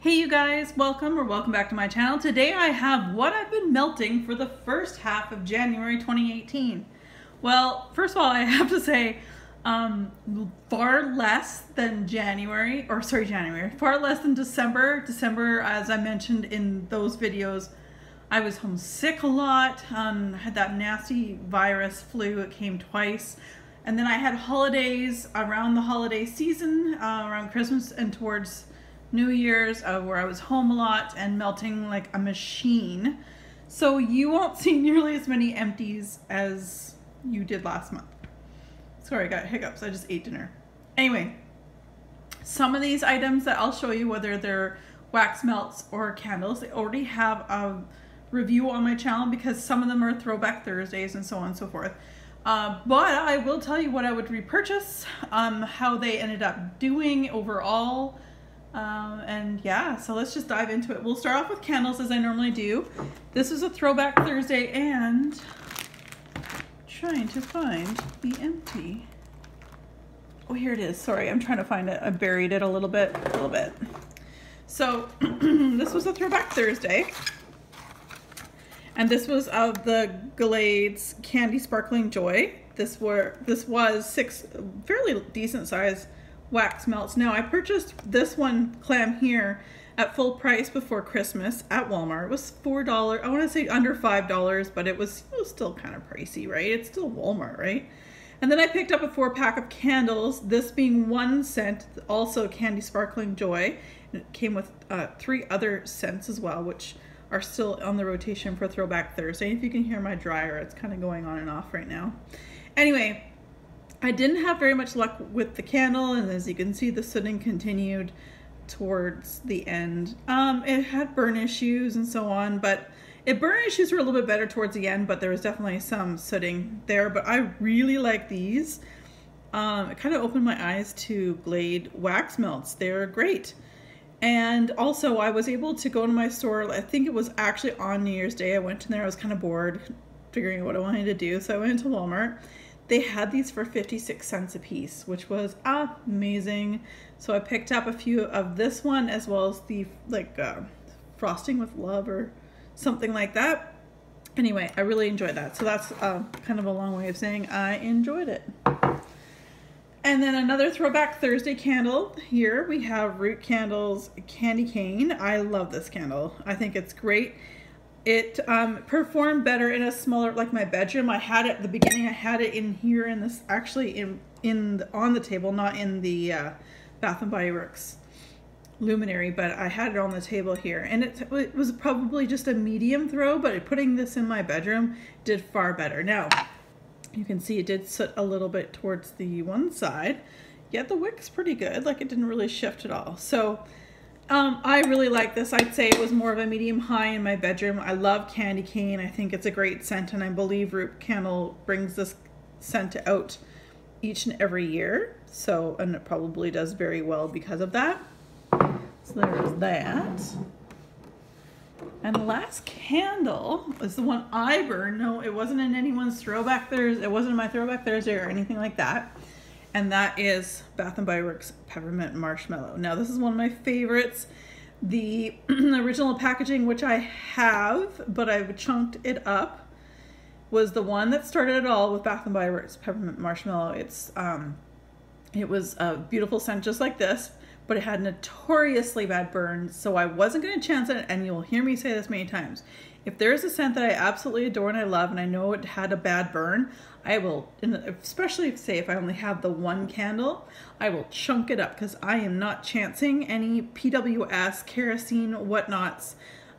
Hey you guys, welcome back to my channel. Today I have what I've been melting for the first half of January 2018. Well, first of all, I have to say far less than far less than December. December, as I mentioned in those videos, I was homesick a lot. I had that nasty virus flu. It came twice. And then I had holidays around the holiday season, around Christmas and towards New Year's, where I was home a lot and melting like a machine. So you won't see nearly as many empties as you did last month. Sorry, I got hiccups. I just ate dinner. Anyway, some of these items that I'll show you, whether they're wax melts or candles, they already have a review on my channel because some of them are Throwback Thursdays and so on and so forth. But I will tell you what I would repurchase, how they ended up doing overall. And yeah, so let's just dive into it. We'll start off with candles as I normally do. This is a Throwback Thursday and trying to find the empty. Oh, here it is. Sorry, I'm trying to find it. I buried it a little bit. So this was a Throwback Thursday. And this was of the Glade's Candy Sparkling Joy. This was 6 fairly decent size wax melts. Now I purchased this one clam here at full price before Christmas at Walmart. It was $4. I want to say under $5, but it was still kind of pricey, right? It's still Walmart, right? And then I picked up a 4-pack of candles, this being 1 scent, also Candy Sparkling Joy. And it came with 3 other scents as well, which are still on the rotation for Throwback Thursday. If you can hear my dryer, it's kind of going on and off right now. Anyway, I didn't have very much luck with the candle, and as you can see, the sooting continued towards the end. It had burn issues and so on, but burn issues were a little bit better towards the end, but there was definitely some sooting there. But I really like these. It kind of opened my eyes to Glade wax melts. They're great. And also I was able to go to my store, I think it was actually on New Year's Day. I went in there, I was kind of bored figuring out what I wanted to do, so I went into Walmart. They had these for 56 cents a piece, which was amazing. So I picked up a few of this one as well as the Frosting with Love or something like that. Anyway, I really enjoyed that. So that's kind of a long way of saying I enjoyed it. And then another Throwback Thursday candle. Here we have Root Candles Candy Cane. I love this candle. I think it's great. It performed better in a smaller, like my bedroom. I had it at the beginning. I had it in here in this, actually on the table, not in the Bath and Body Works luminary, but I had it on the table here. And it was probably just a medium throw, but putting this in my bedroom did far better. Now, you can see it did soot a little bit towards the one side, yet the wick's pretty good. Like, it didn't really shift at all. So I really like this. I'd say it was more of a medium high in my bedroom. I love candy cane. I think it's a great scent, and I believe Root Candle brings this scent out each and every year. So, and it probably does very well because of that. So there's that. And the last candle is the one I burned. No, it wasn't in anyone's Throwback Thursday. It wasn't in my Throwback Thursday or anything like that. And that is Bath & Body Works Peppermint Marshmallow. Now, this is one of my favorites. The original packaging, which I have, but I've chunked it up, was the one that started it all with Bath & Body Works Peppermint Marshmallow. It was a beautiful scent just like this, but it had notoriously bad burns, so I wasn't going to chance it, and you'll hear me say this many times. If there is a scent that I absolutely adore and I love, and I know it had a bad burn, I will, especially if I only have the one candle, I will chunk it up because I am not chancing any PWS, kerosene, whatnots.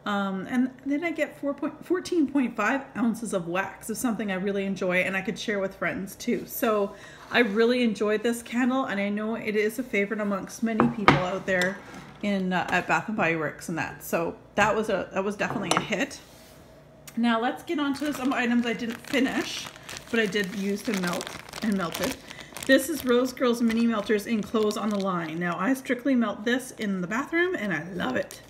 And then I get 14.5 ounces of wax of something I really enjoy, and I could share with friends too. So I really enjoyed this candle, and I know it is a favorite amongst many people out there in at Bath & Body Works and that. So that was definitely a hit. Now let's get on to some items I didn't finish, but I did use to melt and melted. This is Rose Girls Mini Melters in Clothes on the Line. Now I strictly melt this in the bathroom, and I love it.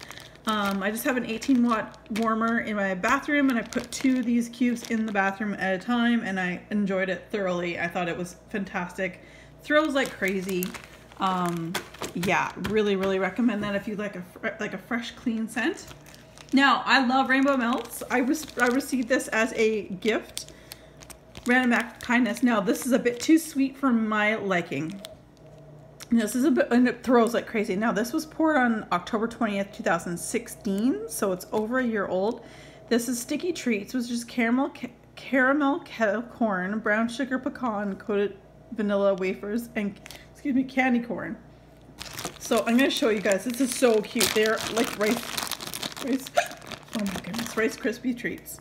I just have an 18-watt warmer in my bathroom, and I put 2 of these cubes in the bathroom at a time, and I enjoyed it thoroughly. I thought it was fantastic. Throws like crazy. Yeah, really, really recommend that if you like a fresh, clean scent. Now, I love rainbow melts. I received this as a gift. Random act of kindness. Now, this is a bit too sweet for my liking. This is a bit, and it throws like crazy. Now, this was poured on October 20th, 2016, so it's over a year old. This is Sticky Treats, which is caramel kettle corn, brown sugar pecan coated vanilla wafers, and excuse me, candy corn. So I'm going to show you guys. This is so cute. They're like rice, oh my goodness, Rice Krispie treats.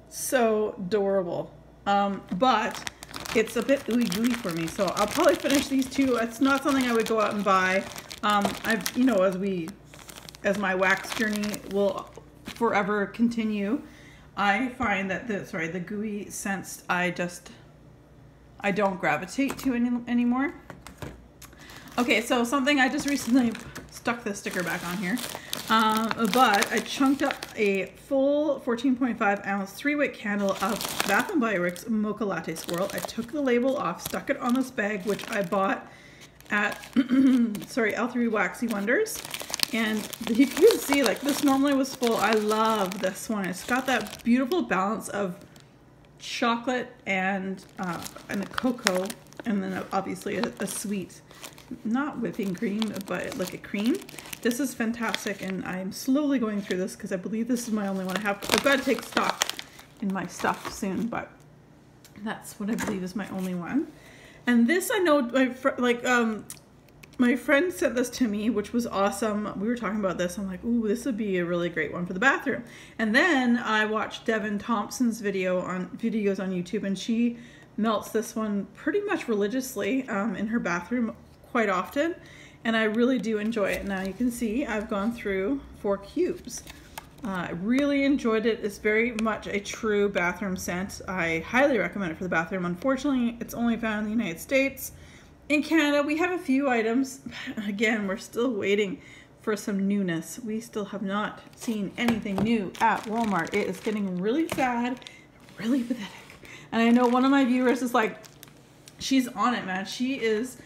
So adorable. But it's a bit ooey gooey for me, so I'll probably finish these two. It's not something I would go out and buy. I've, you know, as my wax journey will forever continue, I find that the gooey scents I don't gravitate to anymore. Okay, so something I just recently stuck this sticker back on here, but I chunked up a full 14.5 ounce 3-wick candle of Bath & Body Works Mocha Latte Swirl. I took the label off, stuck it on this bag, which I bought at L3 Waxy Wonders. And you can see, like, this normally was full. I love this one. It's got that beautiful balance of chocolate and a cocoa, and then obviously a sweet, not whipping cream, but like a cream. This is fantastic, and I'm slowly going through this because I believe this is my only one I have. I've got to take stock in my stuff soon, but that's what I believe is my only one. And this, I know, my friend sent this to me, which was awesome. We were talking about this. I'm like, ooh, this would be a really great one for the bathroom. And then I watched Devin Thompson's videos on YouTube, and she melts this one pretty much religiously in her bathroom quite often, and I really do enjoy it. Now you can see I've gone through 4 cubes. I really enjoyed it. It's very much a true bathroom scent. I highly recommend it for the bathroom. Unfortunately, it's only found in the United States. In Canada, we have a few items. Again, we're still waiting for some newness. We still have not seen anything new at Walmart. It is getting really sad, really pathetic. And I know one of my viewers is like, she's on it, man. She is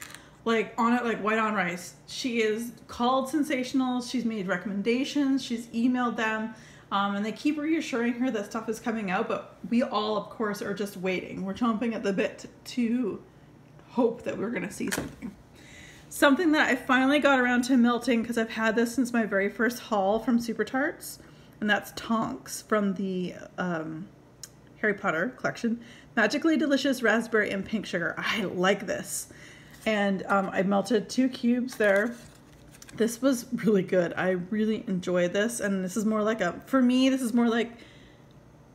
like on it like white on rice. She is called Sensational. She's made recommendations. She's emailed them. And they keep reassuring her that stuff is coming out. But we all, of course, are just waiting. We're chomping at the bit to hope that we're going to see something. Something that I finally got around to melting, because I've had this since my very first haul from Super Tarts. And that's Tonks from the Harry Potter collection. Magically Delicious Raspberry and Pink Sugar. I like this. And I melted 2 cubes there. This was really good. I really enjoyed this. And this is more like for me, this is more like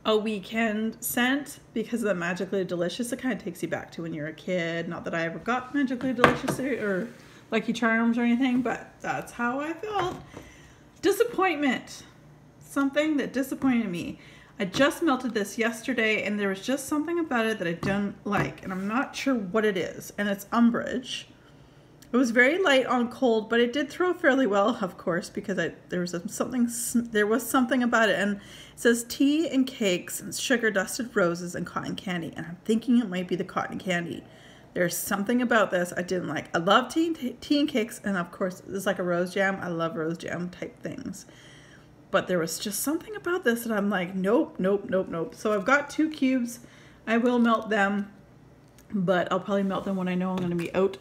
a weekend scent because of the Magically Delicious. It kind of takes you back to when you're a kid. Not that I ever got Magically Delicious or Lucky Charms or anything, but that's how I felt. Disappointment. Something that disappointed me. I just melted this yesterday, and there was just something about it that I don't like, and I'm not sure what it is, and it's Umbridge. It was very light on cold, but it did throw fairly well, of course, because there was something about it, and it says tea and cakes and sugar-dusted roses and cotton candy, and I'm thinking it might be the cotton candy. There's something about this I didn't like. I love tea and cakes, and of course, it's like a rose jam. I love rose jam type things. But there was just something about this that I'm like, nope, nope, nope, nope. So I've got 2 cubes. I will melt them, but I'll probably melt them when I know I'm going to be out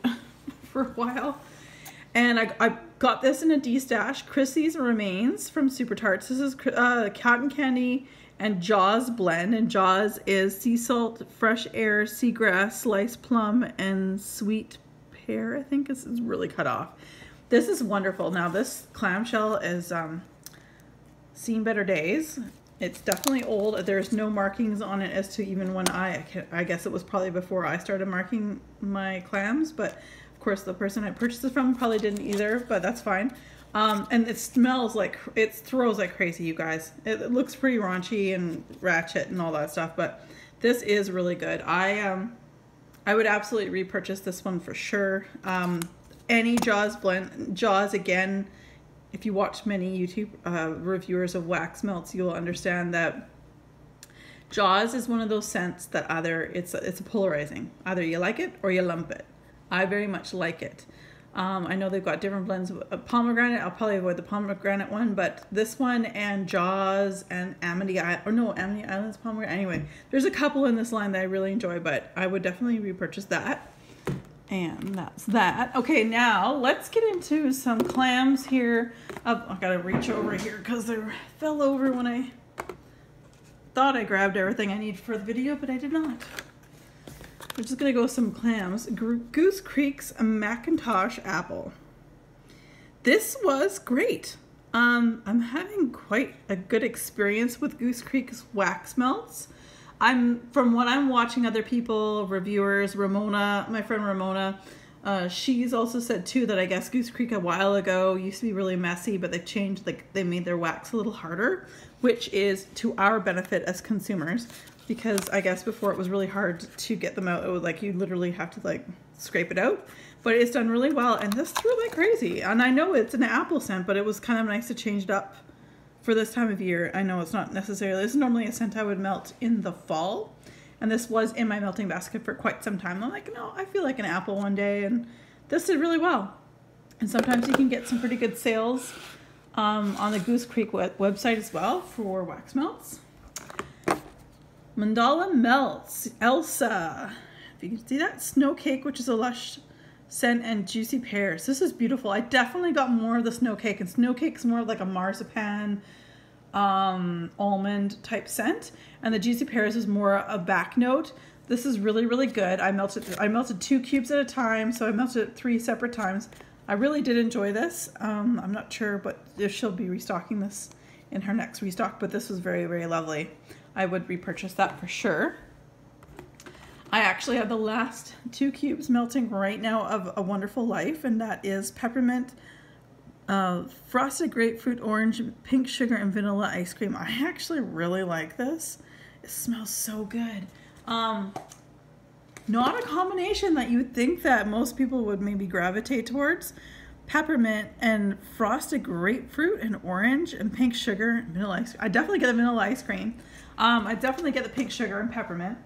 for a while. And I got this in a D-stash, Chrissy's Remains from Super Tarts. This is cotton candy and Jaws blend. And Jaws is sea salt, fresh air, seagrass, sliced plum, and sweet pear. I think this is really cut off. This is wonderful. Now this clamshell is seen better days. It's definitely old. There's no markings on it as to even when I guess it was probably before I started marking my clams, but of course the person I purchased it from probably didn't either, but that's fine. And it smells like, it throws like crazy, you guys. It looks pretty raunchy and ratchet and all that stuff, but this is really good. I would absolutely repurchase this one for sure. Any Jaws blend, Jaws again, if you watch many YouTube reviewers of wax melts, you'll understand that Jaws is one of those scents that either it's a polarizing. Either you like it or you lump it. I very much like it. I know they've got different blends of pomegranate. I'll probably avoid the pomegranate one, but this one and Jaws and Amity Island's pomegranate. Anyway, there's a couple in this line that I really enjoy, but I would definitely repurchase that. And that's that. Okay, now let's get into some clams here. I gotta reach over here because they fell over when I thought I grabbed everything I need for the video, but I did not. We're just gonna go with some clams. Goose Creek's Macintosh Apple. This was great. I'm having quite a good experience with Goose Creek's wax melts. From what I'm watching other people, reviewers, Ramona, my friend Ramona, she's also said too that I guess Goose Creek a while ago used to be really messy, but they've changed, like they made their wax a little harder, which is to our benefit as consumers, because I guess before it was really hard to get them out. It was like you literally have to like scrape it out, but it's done really well, and this threw like crazy. And I know it's an apple scent, but it was kind of nice to change it up for this time of year. I know it's not necessarily, this is normally a scent I would melt in the fall, and this was in my melting basket for quite some time. I'm like, no, I feel like an apple one day, and this did really well. And sometimes you can get some pretty good sales on the Goose Creek website as well for wax melts. Mandala Melts, Elsa. If you can see that, Snow Cake, which is a lush scent, and Juicy Pears. This is beautiful. I definitely got more of the Snow Cake, and Snow Cake's more like a marzipan, almond type scent, and the Juicy Pears is more a back note. This is really, really good. I melted 2 cubes at a time, so I melted it 3 separate times. I really did enjoy this. I'm not sure, but if she'll be restocking this in her next restock, but this was very, very lovely. I would repurchase that for sure. I actually have the last 2 cubes melting right now of A Wonderful Life, and that is Peppermint Frosted Grapefruit, Orange, Pink Sugar, and Vanilla Ice Cream. I actually really like this. It smells so good. Not a combination that you would think that most people would maybe gravitate towards. Peppermint and Frosted Grapefruit and Orange and Pink Sugar and Vanilla Ice Cream. I definitely get the Vanilla Ice Cream. I definitely get the Pink Sugar and Peppermint.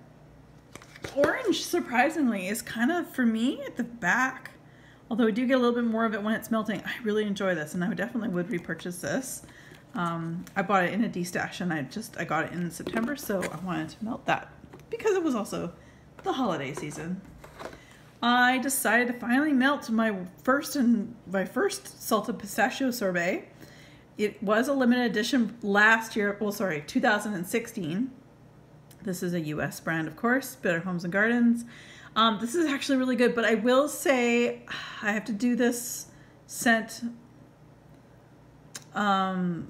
Orange, surprisingly, is kind of, for me, at the back. Although I do get a little bit more of it when it's melting. I really enjoy this, and I definitely would repurchase this. I bought it in a D-stash, and I got it in September, so I wanted to melt that because it was also the holiday season. I decided to finally melt my first salted pistachio sorbet. It was a limited edition last year, well, sorry, 2016. This is a US brand, of course, Better Homes and Gardens. This is actually really good, but I will say I have to do this scent, what am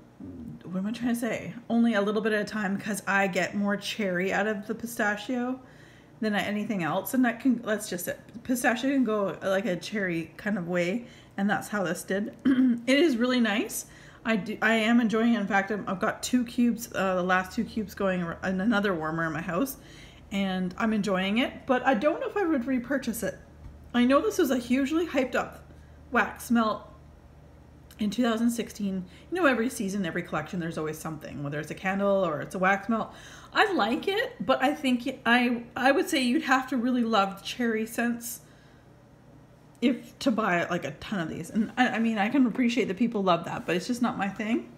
I trying to say? Only a little bit at a time, because I get more cherry out of the pistachio than anything else, and that's just it. Pistachio can go like a cherry kind of way, and that's how this did. It is really nice. I am enjoying it. In fact, I've got 2 cubes, the last 2 cubes going in another warmer in my house, and I'm enjoying it, but I don't know if I would repurchase it. I know this was a hugely hyped up wax melt in 2016. You know, every season, every collection, there's always something, whether it's a candle or it's a wax melt. I like it, but I think I would say you'd have to really love cherry scents to buy like a ton of these. And I mean, I can appreciate that people love that, but it's just not my thing.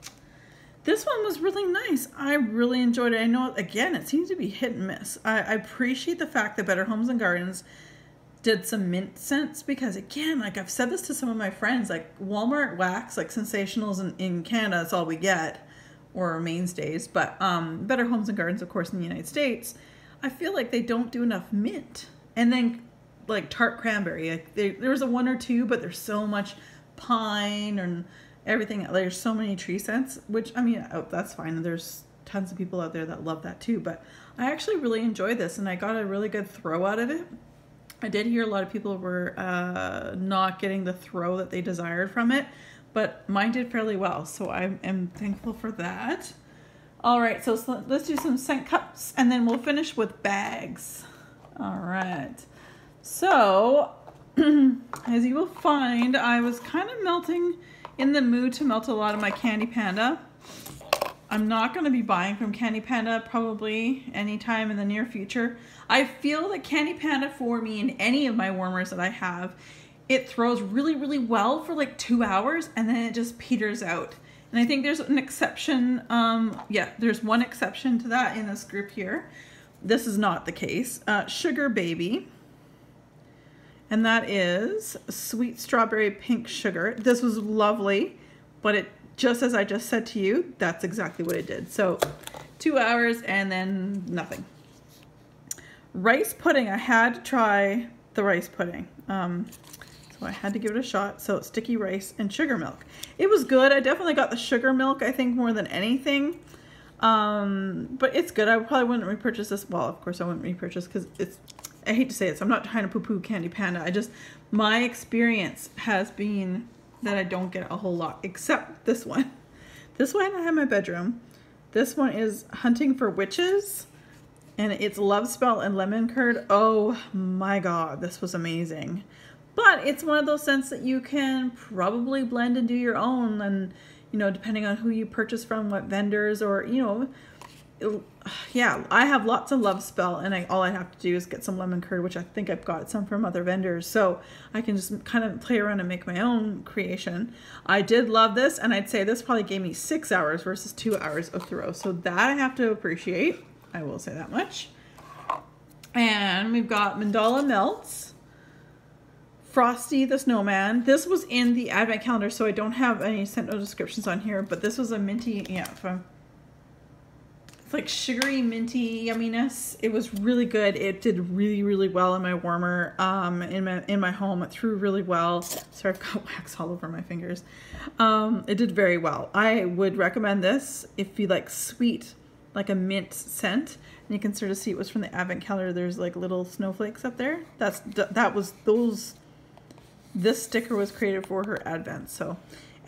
This one was really nice. I really enjoyed it. I know, again, it seems to be hit and miss. I appreciate the fact that Better Homes and Gardens did some mint scents, because again, like I've said this to some of my friends, like Walmart wax, like Sensationals in Canada, that's all we get, or mainstays, but Better Homes and Gardens, of course, in the United States, I feel like they don't do enough mint. And then like tart cranberry, like there's a 1 or 2, but there's so much pine and everything. There's so many tree scents, which, I mean, that's fine. There's tons of people out there that love that too, but I actually really enjoyed this, and I got a really good throw out of it. I did hear a lot of people were not getting the throw that they desired from it, but mine did fairly well, so I am thankful for that. All right, so let's do some scent cups, and then we'll finish with bags. All right, so as you will find, I was kind of in the mood to melt a lot of my Candy Panda. I'm not going to be buying from Candy Panda probably anytime in the near future. I feel that Candy Panda for me in any of my warmers that I have it throws really, really well for like 2 hours and then it just peters out. And I think there's an exception. Yeah, there's one exception to that in this group here. This is not the case. Sugar Baby. And that is sweet strawberry pink sugar. This was lovely, but it, just as I just said to you, that's exactly what it did. So 2 hours and then nothing. Rice pudding. I had to try the rice pudding. So I had to give it a shot. So it's sticky rice and sugar milk. It was good. I definitely got the sugar milk, I think, more than anything. But it's good. I probably wouldn't repurchase this. Well, of course I wouldn't repurchase because it's, I hate to say it, so I'm not trying to poo-poo Candy Panda. My experience has been that I don't get a whole lot, except this one. This one I have in my bedroom. This one is Hunting for Witches, and it's Love Spell and Lemon Curd. Oh my God, this was amazing. But it's one of those scents that you can probably blend and do your own, and you know, depending on who you purchase from, what vendors, or you know, yeah, I have lots of Love Spell, and all I have to do is get some lemon curd, which I think I've got some from other vendors, so I can just kind of play around and make my own creation. I did love this, and I'd say this probably gave me 6 hours versus 2 hours of throw, so that I have to appreciate. I will say that much. And we've got Mandala Melts, Frosty the Snowman. This was in the advent calendar, so I don't have any scent no descriptions on here, but this was a minty, yeah, it's like sugary minty yumminess. It was really good. It did really, really well in my warmer, in my home. It threw really well. Sorry, I've got wax all over my fingers. It did very well. I would recommend this if you like sweet, like a mint scent. And you can sort of see it was from the advent calendar. There's like little snowflakes up there. This sticker was created for her advent. So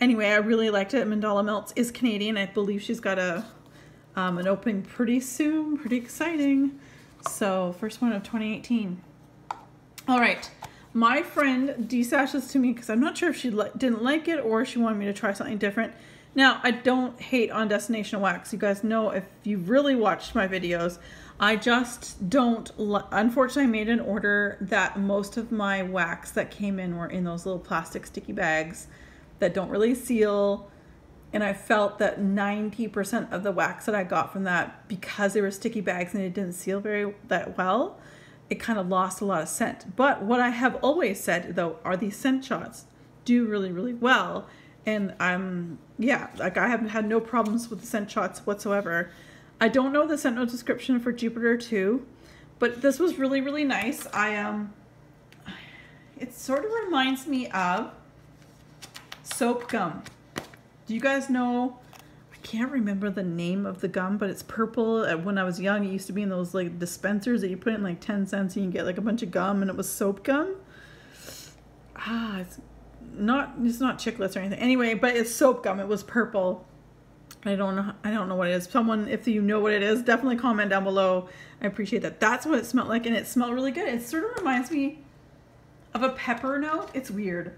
anyway, I really liked it. Mandala Melts is Canadian. I believe she's got an opening pretty soon. Pretty exciting. So first one of 2018. All right. My friend desashes to me because I'm not sure if she didn't like it or she wanted me to try something different. Now, I don't hate on Destination Wax. You guys know, if you've really watched my videos, I just don't, unfortunately I made an order that most of my wax that came in were in those little plastic sticky bags that don't really seal. And I felt that 90% of the wax that I got from that, because they were sticky bags and it didn't seal that well, it kind of lost a lot of scent. But what I have always said though, are these scent shots do really, really well. And yeah, like I haven't had no problems with the scent shots whatsoever. I don't know the scent note description for Jupiter 2, but this was really, really nice. It sort of reminds me of soap gum. Do you guys know, I can't remember the name of the gum, but it's purple. When I was young, it used to be in those like dispensers that you put in like 10 cents and you can get like a bunch of gum, and it was soap gum. It's not chiclets or anything. Anyway, but it's soap gum. It was purple. I don't know what it is. Someone, if you know what it is, definitely comment down below. I appreciate that. That's what it smelled like, and it smelled really good. It sort of reminds me of a pepper note. It's weird,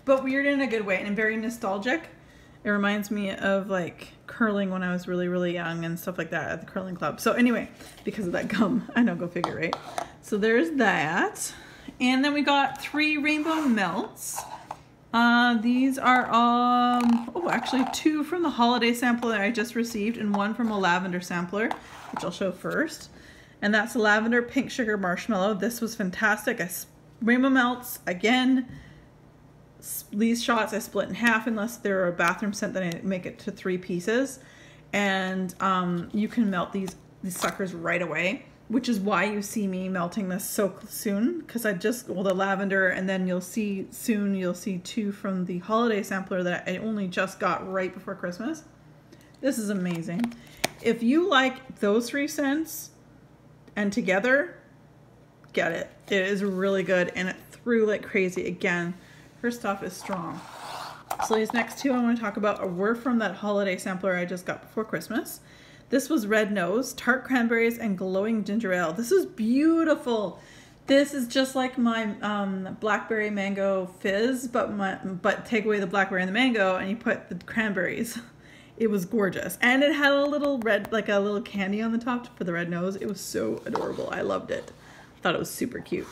but weird in a good way and very nostalgic. It reminds me of like curling when I was really, really young and stuff like that at the curling club. So anyway, because of that gum, I know, go figure, right? So there's that. And then we got 3 rainbow melts. These are, actually 2 from the holiday sampler that I just received and 1 from a lavender sampler, which I'll show first. And that's the lavender pink sugar marshmallow. This was fantastic. Rainbow melts, again, these shots I split in half unless they're a bathroom scent, then I make it to 3 pieces. And you can melt these suckers right away, which is why you see me melting this so soon, because the lavender, and then you'll see 2 from the holiday sampler that I only just got right before Christmas. This is amazing. If you like those 3 scents and together, get it. It is really good, and it threw like crazy. Again, her stuff is strong. So these next 2 I want to talk about were from that holiday sampler I just got before Christmas. This was Red Nose, Tart Cranberries, and Glowing Ginger Ale. This is beautiful. This is just like my Blackberry Mango Fizz, but take away the blackberry and the mango and you put the cranberries. It was gorgeous. And it had a little red, like a little candy on the top for the red nose. It was so adorable. I loved it. Thought it was super cute.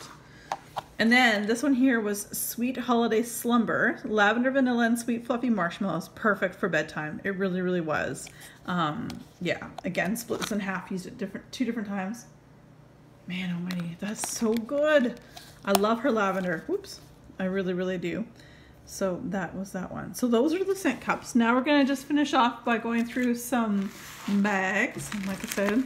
And then this one here was Sweet Holiday Slumber, lavender, vanilla, and sweet fluffy marshmallows. Perfect for bedtime. It really, really was. Yeah, again, split this in half, used it two different times. Man almighty, that's so good. I love her lavender. Whoops, I really, really do. So that was that one. So those are the scent cups. Now we're gonna just finish off by going through some bags. And like I said,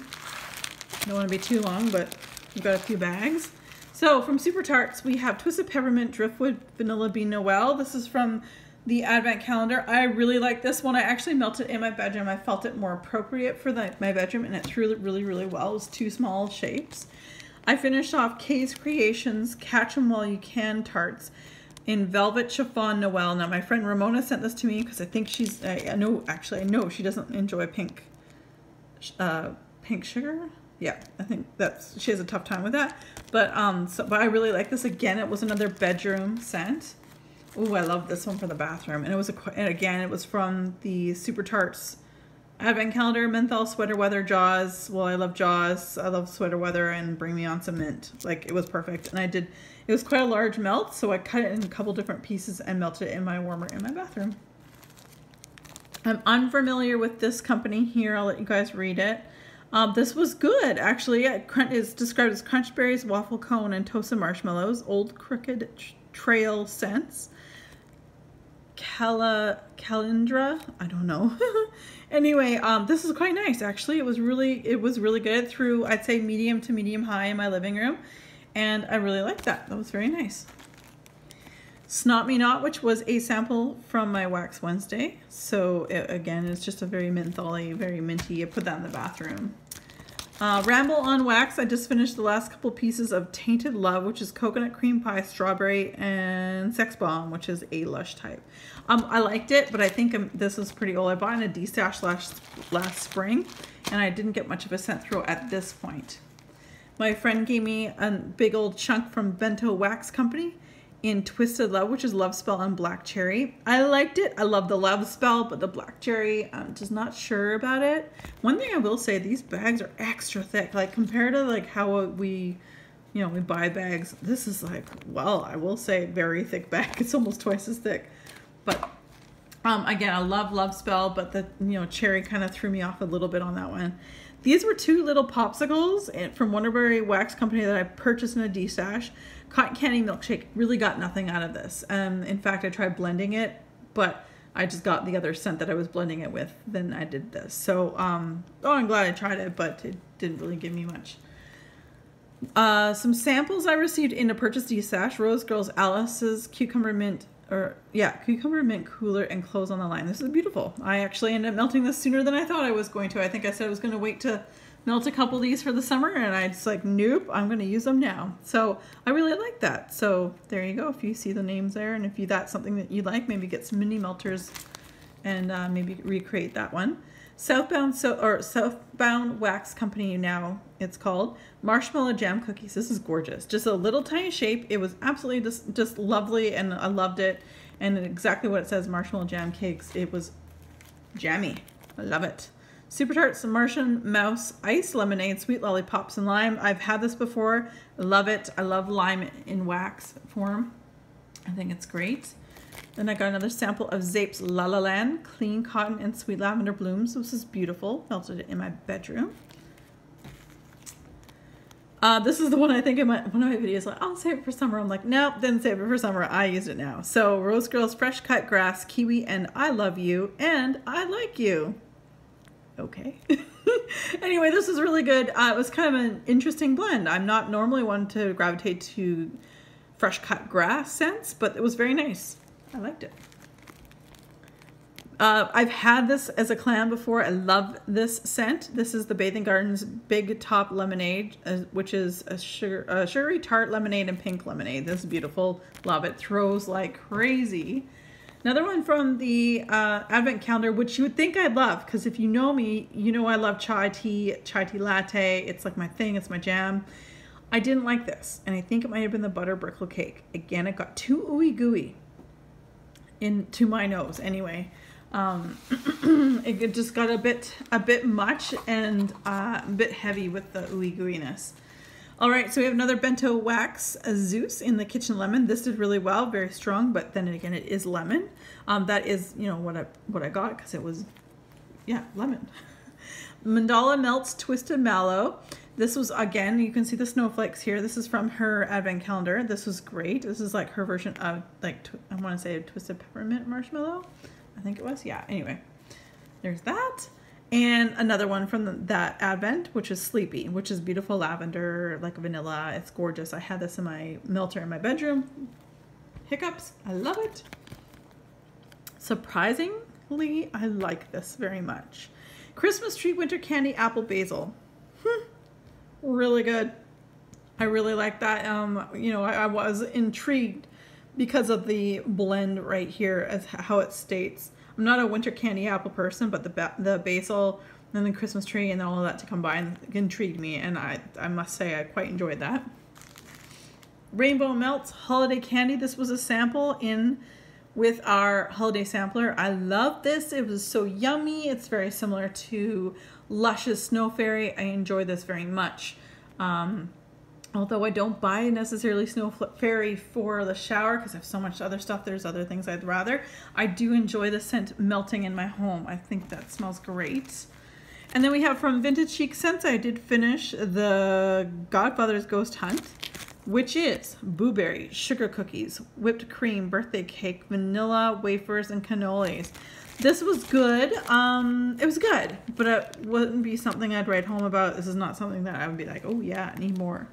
don't want to be too long, but we've got a few bags. So from Super Tarts, we have Twisted Peppermint Driftwood Vanilla Bean Noel. This is from the Advent Calendar. I really like this one. I actually melted it in my bedroom. I felt it more appropriate for my bedroom, and it threw it really, really well. It was two small shapes. I finished off Kay's Creations Catch 'em While You Can Tarts in Velvet Chiffon Noel. Now my friend Ramona sent this to me because I think she's, I know she doesn't enjoy pink sugar. Yeah, I think she has a tough time with that. But but I really like this. Again, it was another bedroom scent. Oh, I love this one for the bathroom. And it was and again, it was from the Super Tarts Advent Calendar, Menthol, Sweater Weather, Jaws. Well, I love Jaws. I love Sweater Weather, and Bring Me On Some Mint. Like, it was perfect. And it was quite a large melt, so I cut it in a couple different pieces and melted it in my warmer in my bathroom. I'm unfamiliar with this company here. I'll let you guys read it. This was good, actually. It's described as Crunch Berries, Waffle Cone, and Toasted Marshmallows. Old Crooked Trail Scents. Calendra, I don't know. Anyway, this is quite nice, actually. It was really good. It threw, I'd say, medium to medium high in my living room, and I really liked that. That was very nice. Snot Me Not, which was a sample from my Wax Wednesday. So again, it's just a very mentholy, very minty. I put that in the bathroom. Ramble on Wax. I just finished the last couple pieces of Tainted Love, which is coconut cream pie, strawberry, and Sex Bomb, which is a lush type. I liked it, but I think this is pretty old. I bought in a D-stash last spring, and I didn't get much of a scent throw at this point. My friend gave me a big old chunk from Bento Wax Company in Twisted Love, which is Love Spell and Black Cherry. I liked it. I love the Love Spell, but the Black Cherry, I'm just not sure about it. One thing I will say, these bags are extra thick. Like, compared to like how we buy bags, this is like, well, I will say very thick bag. It's almost twice as thick. But again, I love Love Spell, but the cherry kind of threw me off a little bit on that one. These were two little popsicles from Wonderberry Wax Company that I purchased in a D-stash. Cotton Candy Milkshake. Really got nothing out of this. In fact, I tried blending it, but I just got the other scent that I was blending it with. Then I did this. So, I'm glad I tried it, but it didn't really give me much. Some samples I received in a purchase D-stash. Rose Girls Alice's Cucumber Mint Cooler and Clothes on the Line. This is beautiful. I actually ended up melting this sooner than I thought I was going to. I think I said I was going to wait to melt a couple of these for the summer, and I just like, nope, I'm going to use them now. So I really like that. So there you go. If you see the names there, and if that's something that you like, maybe get some mini melters and maybe recreate that one. Southbound Wax Company, now it's called Marshmallow Jam Cookies. This is gorgeous. Just a little tiny shape. It was absolutely just lovely, and I loved it. And exactly what it says, Marshmallow Jam Cakes. It was jammy. I love it. Super Tarts Martian Mouse Ice Lemonade Sweet Lollipops and Lime. I've had this before. I love it. I love lime in wax form. I think it's great. Then I got another sample of Zape's La La Land Clean Cotton and Sweet Lavender Blooms. This is beautiful. Melted it in my bedroom. This is the one I think in one of my videos, like, I'll save it for summer. I'm like, nope, didn't save it for summer. I used it now. So Rose Girls Fresh Cut Grass, Kiwi, and I Love You, and I Like You. Okay. Anyway, this is really good. It was kind of an interesting blend. I'm not normally one to gravitate to fresh cut grass scents, but it was very nice. I liked it. I've had this as a clam before. I love this scent. This is the Bathing Gardens Big Top Lemonade, which is a sugary tart lemonade and pink lemonade. This is beautiful. Love it. Throws like crazy. Another one from the Advent Calendar, which you would think I'd love, because if you know me, you know I love chai tea latte. It's like my thing. It's my jam. I didn't like this, and I think it might have been the butter brickle cake. Again, it got too ooey gooey into my nose. Anyway, it just got a bit much and a bit heavy with the ooey gooiness. All right, so we have another bento wax, a Zeus in the kitchen lemon. This did really well, very strong, but then again, it is lemon. That is, you know, what I got because it was, yeah, lemon. Mandala Melts Twisted Mallow. This was, again, you can see the snowflakes here. This is from her advent calendar. This was great. This is like her version of, like, I want to say a twisted peppermint marshmallow. I think it was, yeah. Anyway, there's that. And another one from that advent, which is Sleepy, which is beautiful lavender, like vanilla. It's gorgeous. I had this in my melter in my bedroom. Hiccups, I love it. Surprisingly, I like this very much. Christmas Tree Winter Candy Apple Basil. Really good. I really like that. You know, I was intrigued because of the blend right here as how it states. I'm not a winter candy apple person, but the basil and the Christmas tree and all of that to combine intrigued me, and I must say I quite enjoyed that. Rainbow Melts Holiday Candy. This was a sample in with our holiday sampler. I love this. It was so yummy. It's very similar to Lush's Snow Fairy. I enjoy this very much. Although I don't buy necessarily Snow Fairy for the shower because I have so much other stuff. There's other things I'd rather. I do enjoy the scent melting in my home. I think that smells great. And then we have from Vintage Chic Scents, I did finish the Godfather's Ghost Hunt, which is blueberry, sugar cookies, whipped cream, birthday cake, vanilla, wafers, and cannolis. This was good. It was good, but it wouldn't be something I'd write home about. This is not something that I would be like, oh yeah, I need more.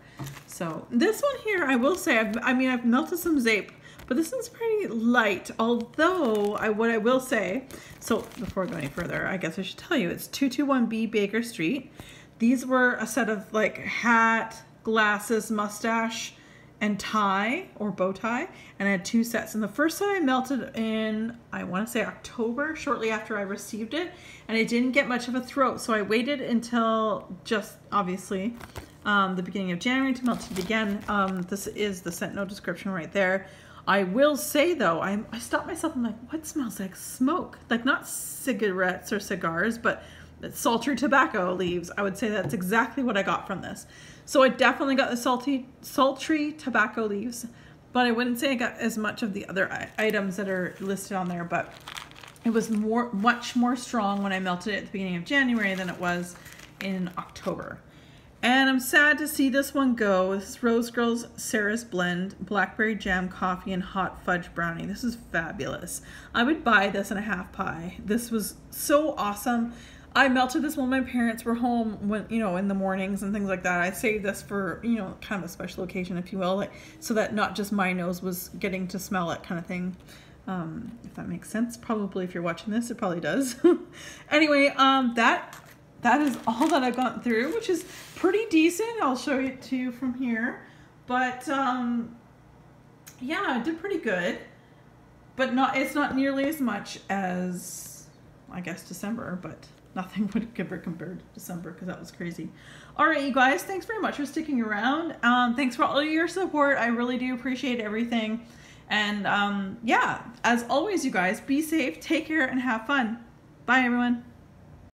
So this one here, I will say, I've melted some Zape, but this one's pretty light. Although, what I will say, so before I go any further, I guess I should tell you, it's 221B Baker Street. These were a set of like hat, glasses, mustache, and tie or bow tie, and I had 2 sets. And the first set I melted in, I want to say October, shortly after I received it, and I didn't get much of a throat, so I waited until just obviously the beginning of January to melt it again. This is the scent note description right there. I will say though, I stopped myself and like, what smells like smoke? Like not cigarettes or cigars, but sultry tobacco leaves. I would say that's exactly what I got from this. So I definitely got the sultry tobacco leaves, but I wouldn't say I got as much of the other items that are listed on there, but it was much more strong when I melted it at the beginning of January than it was in October. And I'm sad to see this one go. This is Rose Girls Sarah's Blend, Blackberry Jam Coffee and Hot Fudge Brownie. This is fabulous. I would buy this in a half pie. This was so awesome. I melted this when my parents were home, when, you know, in the mornings and things like that. I saved this for, you know, kind of a special occasion, if you will, like, so that not just my nose was getting to smell it kind of thing. If that makes sense. Probably if you're watching this, it probably does. Anyway, that is all that I've gone through, which is pretty decent. I'll show it to you from here. But, yeah, I did pretty good. But it's not nearly as much as, I guess, December, but nothing would ever compare to December because that was crazy. All right, you guys, thanks very much for sticking around. Thanks for all of your support. I really do appreciate everything. And yeah, as always, you guys, be safe, take care, and have fun. Bye, everyone.